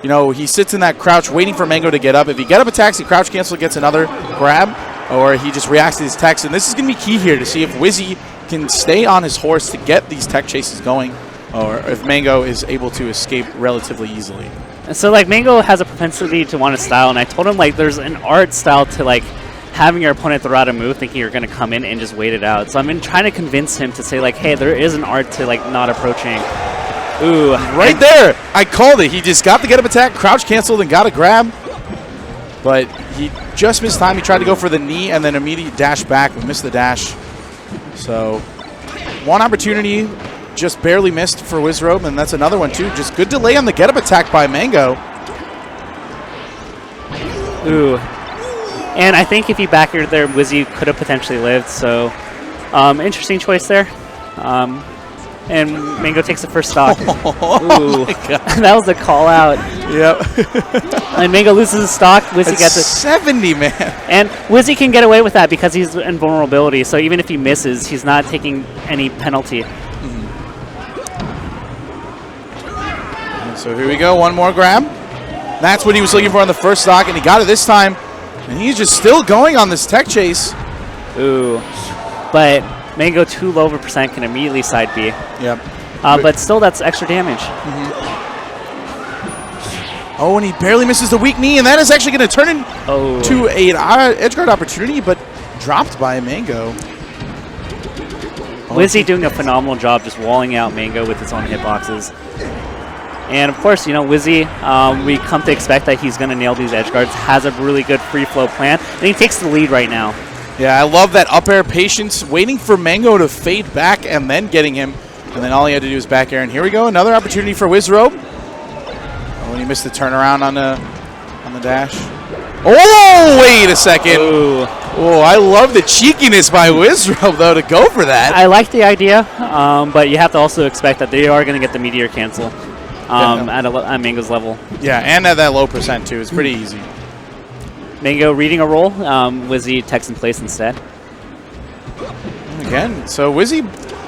you know, he sits in that crouch waiting for Mango to get up. If he get up attacks, he crouch cancel, gets another grab, or he just reacts to his techs. And this is going to be key here to see if Wizzy can stay on his horse to get these tech chases going, or if Mango is able to escape relatively easily. And so, like, Mango has a propensity to want to style, and I told him, like, there's an art style to, like, having your opponent throw out a move thinking you're going to come in and just wait it out. So I've been trying to convince him to say, like, hey, there is an art to, like, not approaching. Ooh. Right there. I called it. He just got the get up attack, crouch canceled, and got a grab. But he just missed time. He tried to go for the knee and then immediate dash back, but missed the dash. So one opportunity just barely missed for Wizzrobe, and that's another one too. Just good delay on the get up attack by Mango. Ooh. And I think if he back aired there, Wizzy could have potentially lived. So interesting choice there. And Mango takes the first stock. Oh my God. That was the call out. Yep. And Mango loses his stock. Wizzy gets it. 70, man. And Wizzy can get away with that because he's in vulnerability. So even if he misses, he's not taking any penalty. So here we go. One more grab. That's what he was looking for on the first stock, and he got it this time. And he's just still going on this tech chase. Ooh. But Mango too low of a percent can immediately side B. Yep. But still, that's extra damage. Oh, and he barely misses the weak knee, and that is actually going to turn into an edge guard opportunity, but dropped by Mango. Wizzy doing a phenomenal job just walling out Mango with his own hitboxes. And of course, you know, Wizzy, we come to expect that he's going to nail these edge guards, has a really good free flow plan, and he takes the lead right now. Yeah, I love that up air patience, waiting for Mango to fade back and then getting him. And then all he had to do is back air. And here we go, another opportunity for Wizzrobe. Oh, and he missed the turnaround on the dash. Oh, wait a second. Ooh. Oh, I love the cheekiness by Wizzrobe, though, to go for that. I like the idea, but you have to also expect that they are going to get the meteor cancel at Mango's level. Yeah, and at that low percent, too. It's pretty easy. Mango reading a roll, Wizzy techs in place instead. Again, so Wizzy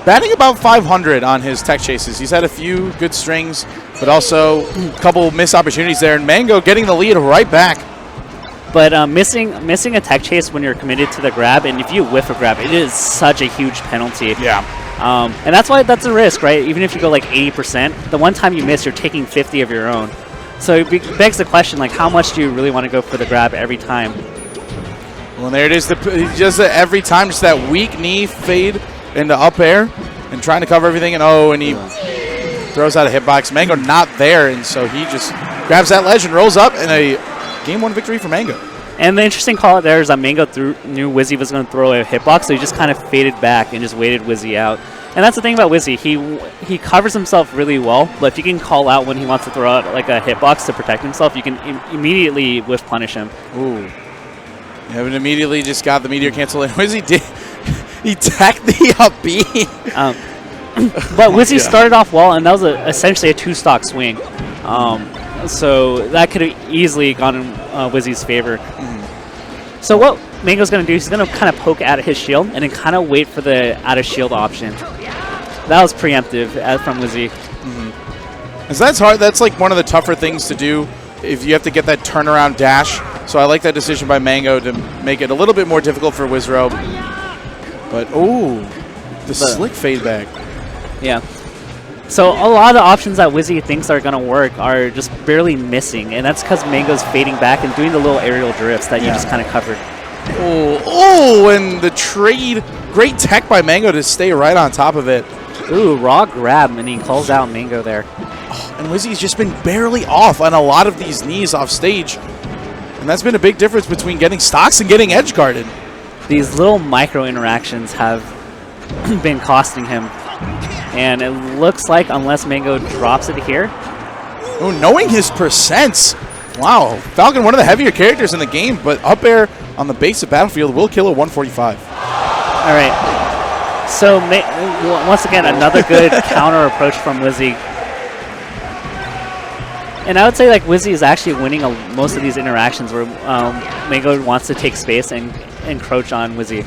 batting about 500 on his tech chases. He's had a few good strings, but also a couple missed opportunities there, and Mango getting the lead right back. But missing a tech chase when you're committed to the grab, and if you whiff a grab, it is such a huge penalty. Yeah. And that's why that's a risk, right? Even if you go like 80%, the one time you miss, you're taking 50 of your own. So it begs the question, like, how much do you really want to go for the grab every time? Well, there it is. Just every time, just that weak knee fade into up air and trying to cover everything. And he throws out a hitbox. Mango not there, and so he just grabs that ledge and rolls up in a game 1 victory for Mango. And the interesting call out there is that Mango knew Wizzy was going to throw a hitbox, so he just kind of faded back and just waited Wizzy out. And that's the thing about Wizzy. He covers himself really well, but if you can call out when he wants to throw out like a hitbox to protect himself, you can immediately whiff punish him. Ooh. Yeah, but immediately just got the meteor cancel. And Wizzy did. He tacked the up B. But Wizzy started off well, and that was essentially a 2-stock swing. So that could have easily gone in Wizzy's favor. So what Mango's going to do is he's going to kind of poke out of his shield and then kind of wait for the out of shield option. That was preemptive from Wizzy. So that's hard. That's like one of the tougher things to do if you have to get that turnaround dash. So I like that decision by Mango to make it a little bit more difficult for Wizzrobe. But, the slick fade back. Yeah. So a lot of the options that Wizzy thinks are going to work are just barely missing, and that's because Mango's fading back and doing the little aerial drifts that you just kind of covered. And the trade. Great tech by Mango to stay right on top of it. Ooh, raw grab, and he calls out Mango there. And Wizzy's just been barely off on a lot of these knees off stage. And that's been a big difference between getting stocks and getting edge guarded. These little micro interactions have been costing him. And it looks like unless Mango drops it here. Oh, knowing his percents. Wow. Falcon, one of the heavier characters in the game, but up air on the base of Battlefield will kill a 145. All right. So once again, another good counter approach from Wizzy. And I would say like Wizzy is actually winning most of these interactions where Mango wants to take space and encroach on Wizzy.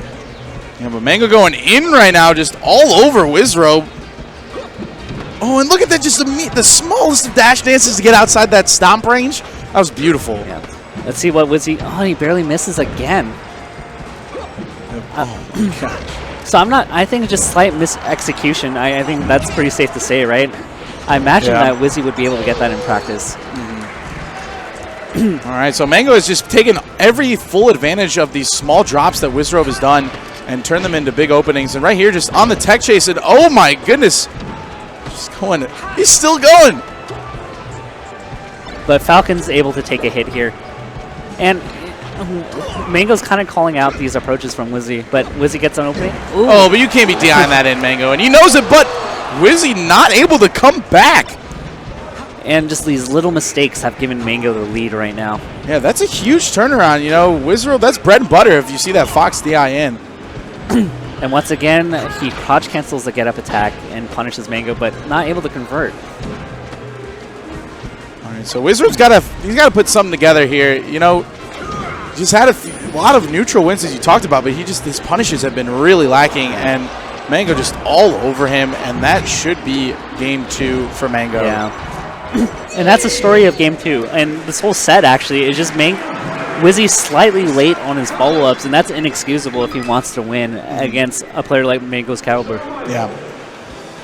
Yeah, but Mango going in right now, just all over Wizzrobe. Oh, and look at that, just the smallest of dash dances to get outside that stomp range. That was beautiful. Yeah. Let's see what Wizzy. Oh, he barely misses again. Oh, my gosh. So I think just slight mis-execution. I think that's pretty safe to say, right? I imagine that Wizzy would be able to get that in practice. All right, so Mango has just taken every full advantage of these small drops that Wizzrobe has done and turned them into big openings. And right here, just on the tech chase, and oh my goodness, just going, he's still going. But Falcon's able to take a hit here. And Mango's kind of calling out these approaches from Wizzy, but Wizzy gets an opening. Ooh. Oh, but you can't be DIing that in, Mango, and he knows it, but Wizzy not able to come back. And just these little mistakes have given Mango the lead right now. Yeah, that's a huge turnaround. You know, Wizzrobe, that's bread and butter if you see that Fox DI in. And once again, he crouch cancels the get up attack and punishes Mango, but not able to convert. All right, so Wizzrobe's got to put something together here. You know, just had a lot of neutral wins as you talked about, but his punishes have been really lacking, and Mango just all over him, and that should be game 2 for Mango. Yeah. And that's the story of game 2. And this whole set, actually, is just Wizzy slightly late on his follow-ups, and that's inexcusable if he wants to win against a player like Mango's caliber. Yeah.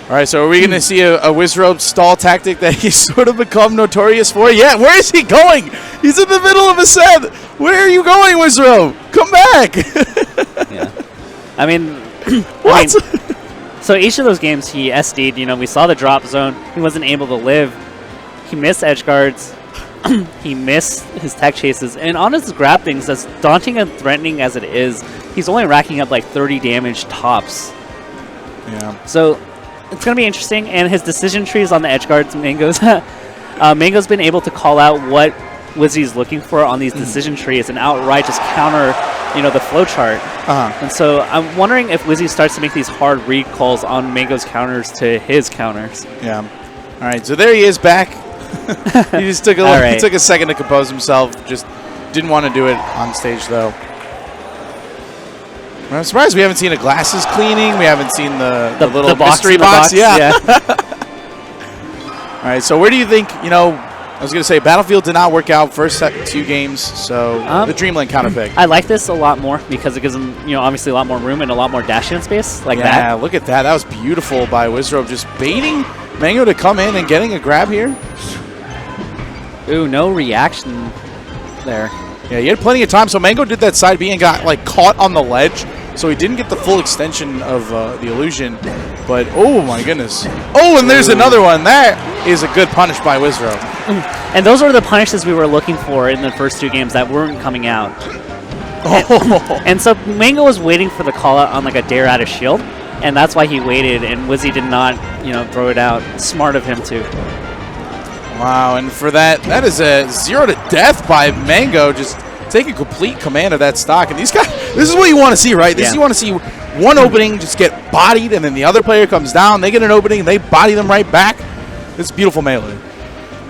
All right, so are we going to see a Wizzrobe stall tactic that he's sort of become notorious for? Yeah, where is he going? He's in the middle of a set. Where are you going, Wizzrobe? Come back. Yeah. I mean, what? So each of those games he SD'd, you know, we saw the drop zone. He wasn't able to live. He missed edge guards. He missed his tech chases. And on his grab things, as daunting and threatening as it is, he's only racking up like 30 damage tops. Yeah. So it's going to be interesting. And his decision trees on the edge guards, Mango's Mango's been able to call out what Wizzy's looking for on these decision trees and outright just counter, you know, the flow chart. And so I'm wondering if Wizzy starts to make these hard read calls on Mango's counters to his counters. Yeah. All right, so there he is back. He just took he took a second to compose himself. Just didn't want to do it on stage, though. I'm surprised we haven't seen a glasses cleaning. We haven't seen the little mystery box. Yeah. All right, so where do you think, you know, I was going to say Battlefield did not work out first 2 games, so the Dreamland counter pick. I like this a lot more because it gives him, you know, obviously a lot more room and a lot more dash-in space like that. Yeah, look at that. That was beautiful by Wizzrobe, just baiting Mango to come in and getting a grab here. Ooh, no reaction there. Yeah, he had plenty of time. So Mango did that side B and got like caught on the ledge. So he didn't get the full extension of the illusion. But, oh my goodness. Oh, and there's another one. That is a good punish by Wizzrobe. And those were the punishes we were looking for in the first 2 games that weren't coming out. And so Mango was waiting for the call out on like a dare out of shield. And that's why he waited. And Wizzy did not, you know, throw it out. Smart of him too. Wow, and for that is a 0 to death by Mango, just taking complete command of that stock. And these guys, this is what you want to see, right? This is you want to see one opening just get bodied, and then the other player comes down, they get an opening, they body them right back. It's beautiful melee.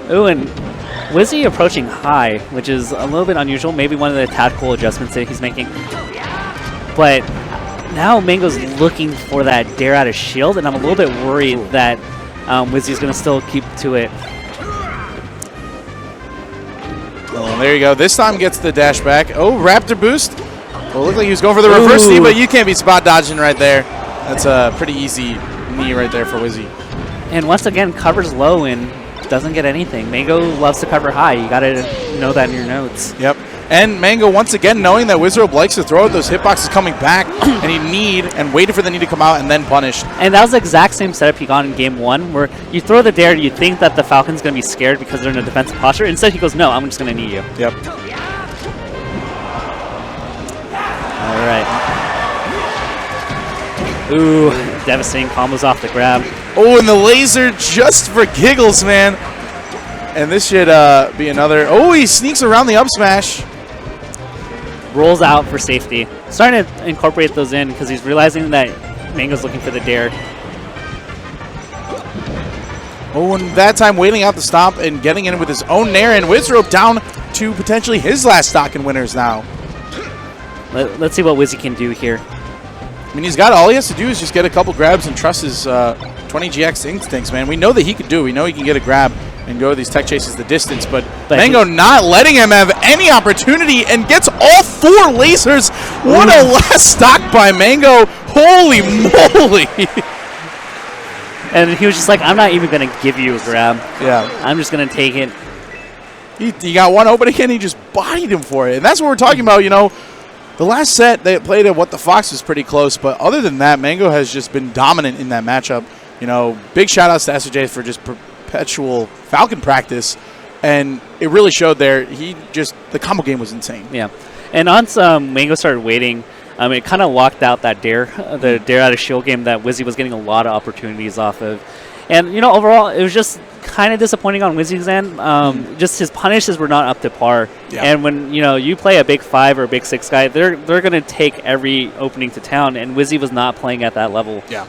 Ooh, and Wizzy approaching high, which is a little bit unusual, maybe one of the tactical adjustments that he's making. But now Mango's looking for that dare out of shield, and I'm a little bit worried that Wizzy's going to still keep to it. Oh, there you go. This time gets the dash back. Oh, Raptor boost. Well, it looked like he was going for the reverse knee, but you can't be spot dodging right there. That's a pretty easy knee right there for Wizzy. And once again, covers low and doesn't get anything. Mango loves to cover high. You got to know that in your notes. Yep. And Mango, once again, knowing that Wizzrobe likes to throw it, those hitboxes coming back, and he waited for the knee to come out and then punished. And that was the exact same setup he got in game 1, where you throw the dare, you think that the Falcon's going to be scared because they're in a defensive posture. Instead, he goes, no, I'm just going to knee you. Yep. All right. Ooh, devastating combos off the grab. Oh, and the laser just for giggles, man. And this should be another. Oh, he sneaks around the up smash. Rolls out for safety. Starting to incorporate those in because he's realizing that Mango's looking for the dare. Oh, and that time waiting out the stomp and getting in with his own nair, and Wizzrobe down to potentially his last stock in winners now. Let's see what Wizzy can do here. I mean, he's got all he has to do is just get a couple grabs and trust his 20 GX instincts, man. We know that he can do. We know he can get a grab and go these tech chases the distance, but Mango not letting him have any opportunity and gets all 4 lasers. What a last stock by Mango. Holy moly. And he was just like, I'm not even going to give you a grab. Yeah. I'm just going to take it. He got one opening and he just bodied him for it. And that's what we're talking about, you know. The last set they played at What the Fox was pretty close, but other than that, Mango has just been dominant in that matchup. You know, big shout-outs to SJ for just perpetual Falcon practice, and it really showed there. The combo game was insane. Yeah. And once Mango started waiting, it kind of locked out that the dare out of shield game that Wizzy was getting a lot of opportunities off of. And, you know, overall, it was just kind of disappointing on Wizzy's end. Just his punishes were not up to par. Yeah. And when, you know, you play a big 5 or a big 6 guy, they're going to take every opening to town, and Wizzy was not playing at that level. Yeah.